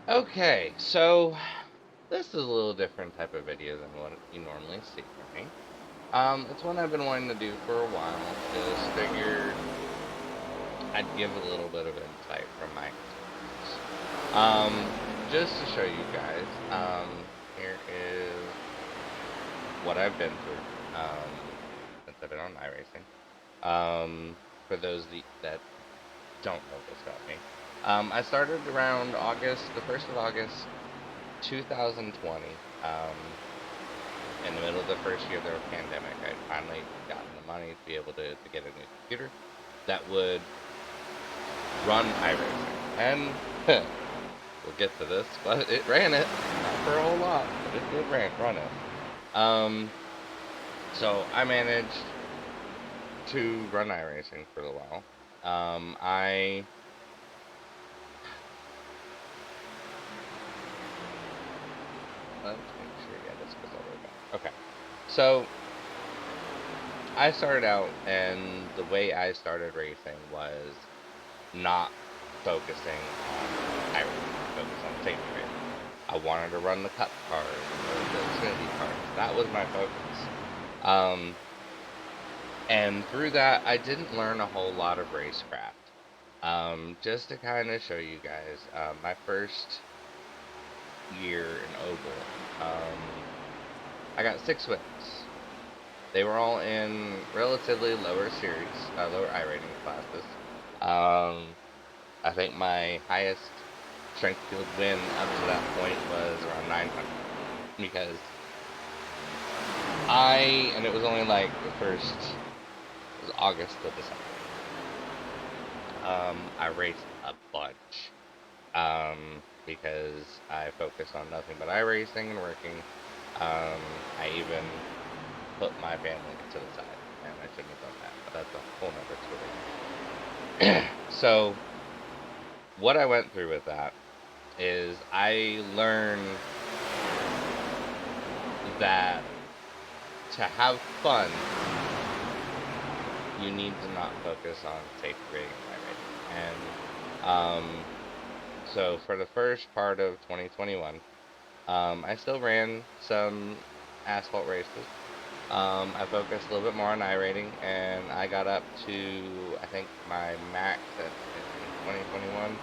Okay, so this is a little different type of video than what you normally see from me. It's one I've been wanting to do for a while. Just figured I'd give a little bit of insight from my experience. Just to show you guys, here is what I've been through since I've been on iRacing. For those that don't know this about me, I started around the 1st of August, 2020. In the middle of the first year of the pandemic, I'd finally gotten the money to be able to get a new computer that would run iRacing. And we'll get to this, but it ran it. Not for a whole lot, but it did run it. So I managed to run iRacing for a while. I let's make sure, yeah, this goes all the way back. Okay, so I started out, and the way I started racing was not focusing on iRacing, focus on safety racing. I wanted to run the Cup cars, the Xfinity cars. That was my focus. Um, and through that, I didn't learn a whole lot of racecraft. Just to kind of show you guys, my first year in Oval, I got 6 wins. They were all in relatively lower series, lower I rating classes. I think my highest strength field win up to that point was around 900 because and it was only like it was August to December. I raced a bunch because I focused on nothing but iRacing and working. I even put my family to the side, and I shouldn't have done that, but that's a whole nother story. So, what I went through with that is I learned that to have fun, you need to not focus on safety rating and iRating. And so for the first part of 2021, I still ran some asphalt races. I focused a little bit more on iRating, and I got up to, I think my max in 2021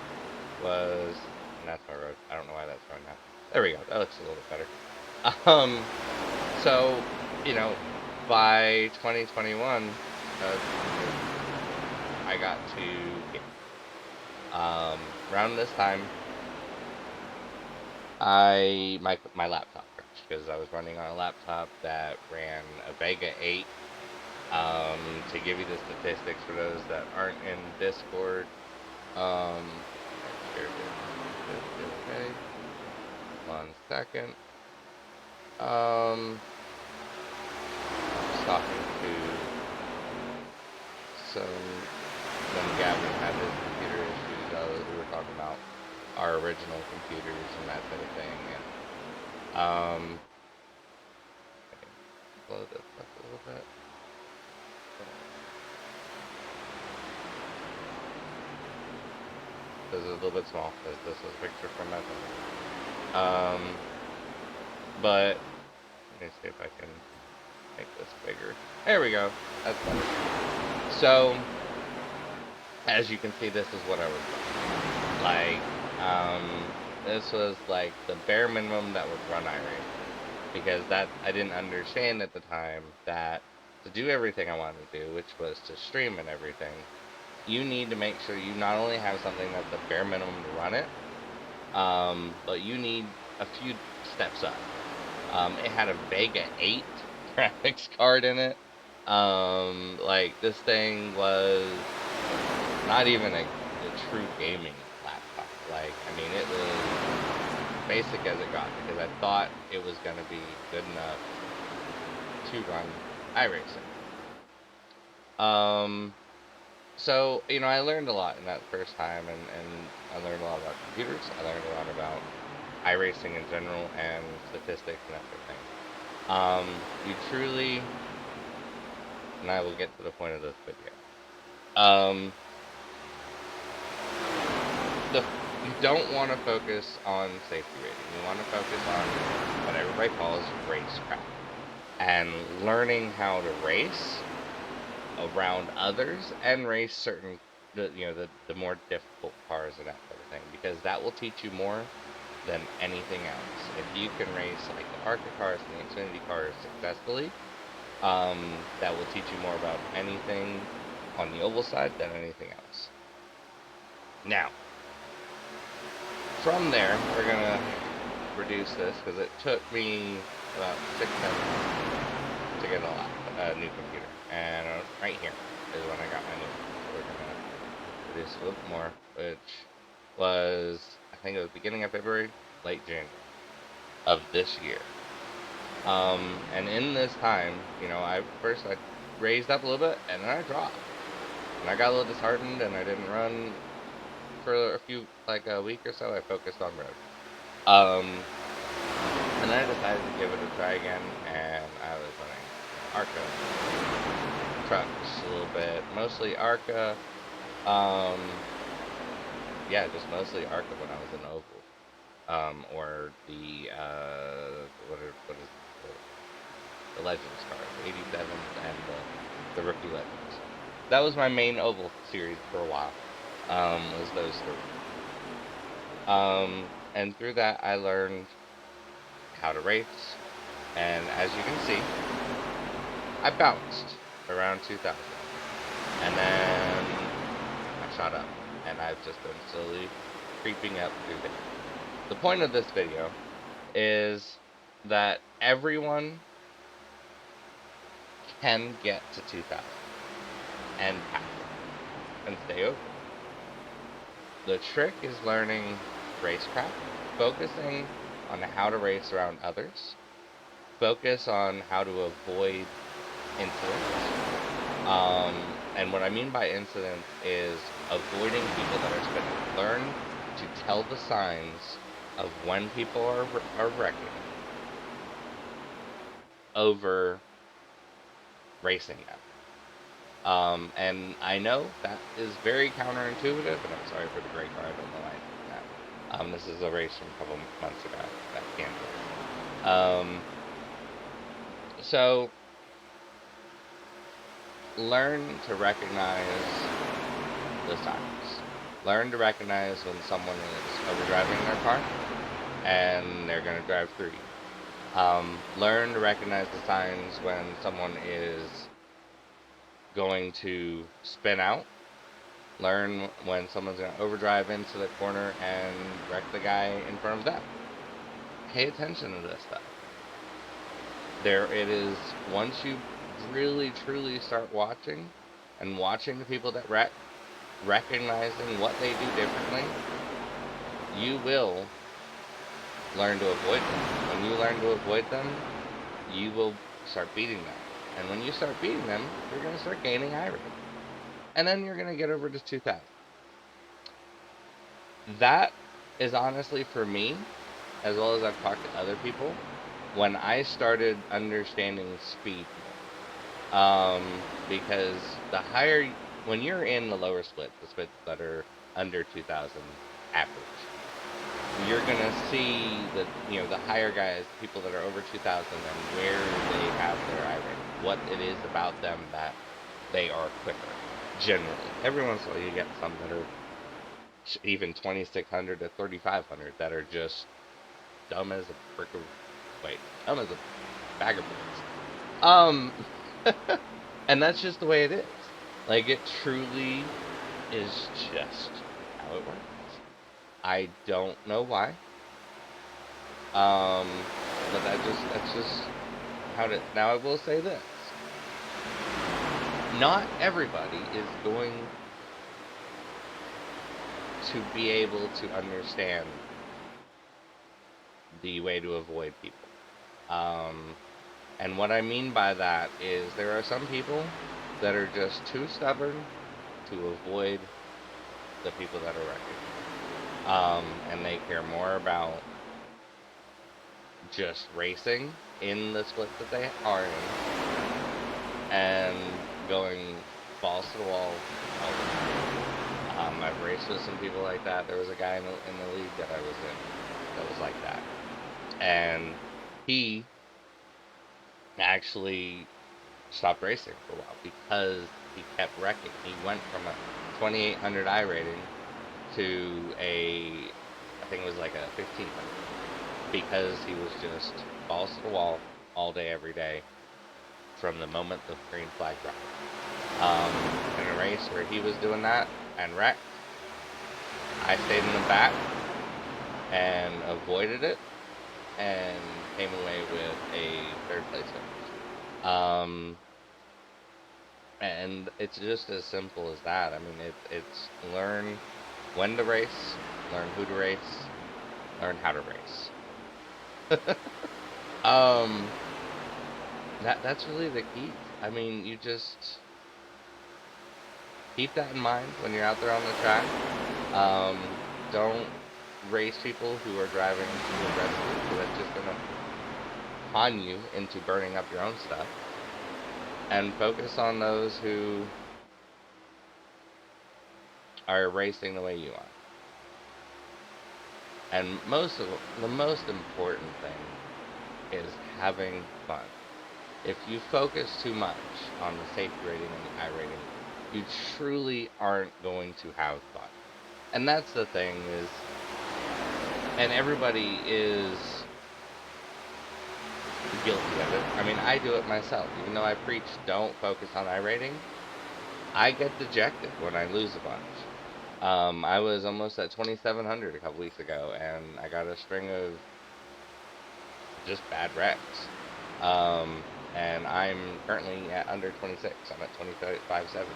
was, and that's my road. I don't know why that's going now. There we go. That looks a little bit better. Um, so, you know, by 2021, uh, I got to, around this time, my laptop crashed because I was running on a laptop that ran a Vega 8. To give you the statistics for those that aren't in Discord, here it is. Okay, 1 second. I was talking to some when Gavin had his computer issues. We were talking about our original computers and that type of thing, and blow this up a little bit. This is a little bit small because this was a picture from my phone. But let me see if I can make this bigger. There we go. That's better. So, as you can see, this is what I was doing. Like, this was like the bare minimum that would run iRacing. Because that I didn't understand at the time that to do everything I wanted to do, which was to stream and everything, you need to make sure you not only have something that's the bare minimum to run it, but you need a few steps up. It had a Vega 8 graphics card in it. Like this thing was not even a true gaming laptop. Like, I mean, it was basic as it got because I thought it was going to be good enough to run iRacing. So, I learned a lot in that first time, and I learned a lot about computers. I learned a lot about iRacing in general and statistics and that sort of thing. You truly, and I will get to the point of this video. Um, the you don't want to focus on safety rating. You want to focus on what everybody calls racecraft and learning how to race around others and race certain the more difficult cars and that sort of thing, because that will teach you more than anything else. If you can race like the ARCA cars and the Xfinity cars successfully, that will teach you more about anything on the oval side than anything else. Now, from there, we're gonna reduce this because it took me about 6 months to get a new computer, and right here is when I got my new one. So we're gonna reduce a little bit more, which was, I think it was beginning of February, late January of this year. And in this time, I raised up a little bit and then I dropped, and I got a little disheartened and I didn't run for like a week or so. I focused on road. And then I decided to give it a try again, and I was running ARCA trucks a little bit, mostly ARCA. Um, yeah, just mostly ARCA when I was in Oval, or the what is the Legends cars, 87s and the Rookie Legends. That was my main Oval series for a while. Was those three. And through that I learned how to race, and as you can see, I bounced around 2000, and then I shot up, and I've just been slowly creeping up through there. The point of this video is that everyone can get to 2000 and pass it and stay over. The trick is learning racecraft, focusing on how to race around others, focus on how to avoid incidents. And what I mean by incidents is avoiding people that are spinning. Learn to tell the signs of when people are wrecking over racing them. And I know that is very counterintuitive, and I'm sorry for the gray car, I don't know why I did that. This is a race from a couple months ago that canceled. So learn to recognize the signs. Learn to recognize when someone is overdriving their car and they're going to drive through you. Learn to recognize the signs when someone is going to spin out. Learn when someone's going to overdrive into the corner and wreck the guy in front of them. Pay attention to this stuff. There it is. Once you really truly start watching the people that wreck, recognizing what they do differently, you will learn to avoid them. When you learn to avoid them, you will start beating them. And when you start beating them, you're going to start gaining Irating. And then you're going to get over to 2000. That is honestly, for me, as well as I've talked to other people, when I started understanding speed. Because the higher, when you're in the lower split, the splits that are under 2000 average, you're gonna see the higher guys, people that are over 2000, and where they have their Irating, what it is about them that they are quicker. Generally, every once in a while you get some that are even 2600 to 3500 that are just dumb as a brick of dumb as a bag of bricks. And that's just the way it is. Like, it truly is just how it works. I don't know why. But that's just how it is. Now, I will say this. Not everybody is going to be able to understand the way to avoid people. And what I mean by that is there are some people that are just too stubborn to avoid the people that are wrecking. And they care more about just racing in the split that they are in and going balls to the wall all the time. I've raced with some people like that. There was a guy in the league that I was in that was like that, and he actually stopped racing for a while because he kept wrecking. He went from a 2800 I rating to I think it was like a 1500 because he was just balls to the wall all day, every day from the moment the green flag dropped. In a race where he was doing that and wrecked, I stayed in the back and avoided it and came away with a third place finish. And it's just as simple as that. I mean, it's learn when to race, learn who to race, learn how to race. um, that's really the key. I mean, you just keep that in mind when you're out there on the track. Don't race people who are driving too aggressively, because that's just gonna con you into burning up your own stuff. And focus on those who are racing the way you are. And the most important thing is having fun. If you focus too much on the safety rating and the I rating, you truly aren't going to have fun. And that's the thing is, and everybody is guilty of it. I mean, I do it myself. Even though I preach don't focus on I rating, I get dejected when I lose a bunch. I was almost at 2,700 a couple weeks ago, and I got a string of just bad wrecks. Um, and I'm currently at under 26. I'm at 2570.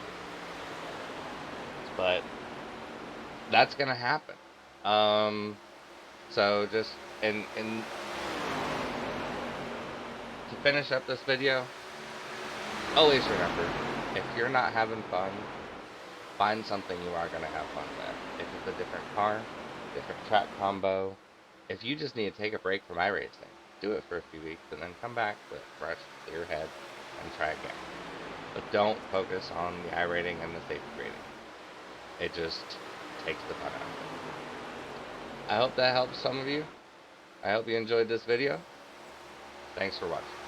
But that's gonna happen. Um, so just and to finish up this video, always remember, if you're not having fun, find something you are gonna have fun with. If it's a different car, different track combo, if you just need to take a break from iRacing, do it for a few weeks and then come back with a fresh, clear head and try again. But don't focus on the I rating and the safety rating. It just takes the fun out of it. I hope that helps some of you. I hope you enjoyed this video. Thanks for watching.